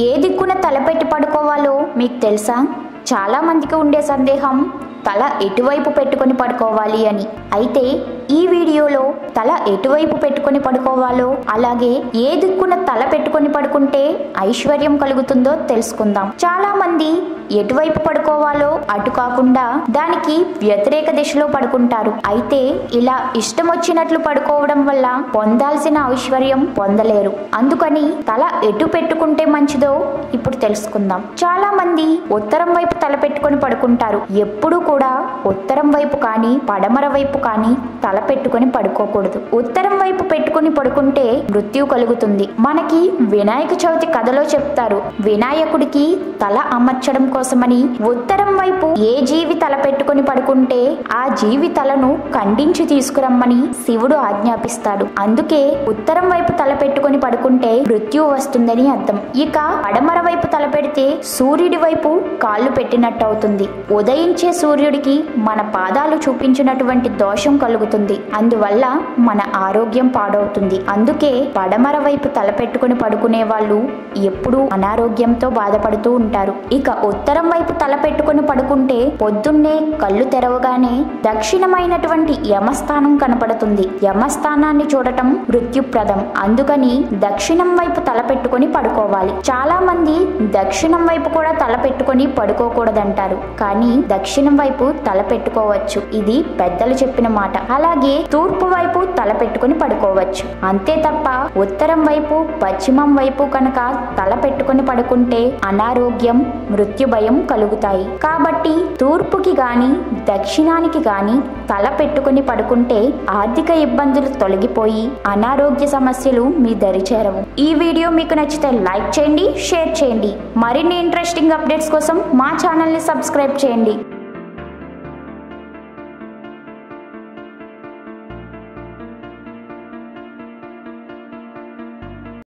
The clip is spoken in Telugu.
ఏ దిక్కున తలపెట్టి పడుకోవాలో మీకు తెలుసా? చాలా మందికి ఉండే సందేహం తల ఎటువైపు పెట్టుకొని పడుకోవాలి అని. అయితే ఈ వీడియోలో తల ఎటువైపు పెట్టుకొని పడుకోవాలో, అలాగే ఏ దిక్కున తల పెట్టుకొని పడుకుంటే ఐశ్వర్యం కలుగుతుందో తెలుసుకుందాం. చాలా మంది ఎటువైపు పడుకోవాలో అటు కాకుండా దానికి వ్యతిరేక దిశలో పడుకుంటారు. అయితే ఇలా ఇష్టం వచ్చినట్లు పడుకోవడం వల్ల పొందాల్సిన ఐశ్వర్యం పొందలేరు. అందుకని తల ఎటు పెట్టుకుంటే మంచిదో ఇప్పుడు తెలుసుకుందాం. చాలా మంది ఉత్తరం వైపు తల పెట్టుకొని పడుకుంటారు. ఎప్పుడు కూడా ఉత్తరం వైపు కానీ పడమర వైపు కానీ తల పెట్టుకొని పడుకోకూడదు. ఉత్తరం వైపు పెట్టుకుని పడుకుంటే మృత్యు కలుగుతుంది. మనకి వినాయక చవితి కథలో చెప్తారు, వినాయకుడికి తల అమర్చడం కోసమని ఉత్తరం వైపు ఏ జీవి తల పెట్టుకుని పడుకుంటే ఆ జీవి తలను ఖండించి తీసుకురమ్మని శివుడు ఆజ్ఞాపిస్తాడు. అందుకే ఉత్తరం వైపు తల పెట్టుకుని పడుకుంటే మృత్యు వస్తుందని అర్థం. ఇక పడమర వైపు తల పెడితే సూర్యుడి వైపు కాళ్ళు పెట్టినట్టు అవుతుంది. ఉదయించే సూర్యుడికి మన పాదాలు చూపించినటువంటి దోషం కలుగుతుంది. అందువల్ల మన ఆరోగ్యం పాడవుతుంది. అందుకే పడమర వైపు తల పెట్టుకుని పడుకునే వాళ్ళు ఎప్పుడూ అనారోగ్యంతో బాధపడుతూ ఉంటారు. ఇక ఉత్తరం వైపు తల పెట్టుకుని పడుకుంటే పొద్దున్నే కళ్ళు తెరవగానే దక్షిణమైనటువంటి యమస్థానం కనపడుతుంది. యమస్థానాన్ని చూడటం మృత్యుప్రదం. అందుకని దక్షిణం వైపు తల పెట్టుకుని పడుకోవాలి. చాలా మంది దక్షిణం వైపు కూడా తల పెట్టుకుని పడుకోకూడదంటారు. కానీ దక్షిణం వైపు తల పెట్టుకోవచ్చు. ఇది పెద్దలు చెప్పిన మాట. అలాగే తూర్పు వైపు తల పెట్టుకుని పడుకోవచ్చు. అంతే తప్ప ఉత్తరం వైపు పశ్చిమం వైపు కనుక తల పెట్టుకుని పడుకుంటే అనారోగ్యం, మృత్యు భయం కలుగుతాయి. కాబట్టి తూర్పుకి గాని దక్షిణానికి గాని తల పెట్టుకుని పడుకుంటే ఆర్థిక ఇబ్బందులు తొలగిపోయి అనారోగ్య సమస్యలు మీ దరి చేరవు. ఈ వీడియో మీకు నచ్చితే లైక్ చేయండి, షేర్ చేయండి. మరిన్ని ఇంట్రెస్టింగ్ అప్డేట్స్ కోసం మా ఛానల్ని సబ్స్క్రైబ్ చేయండి.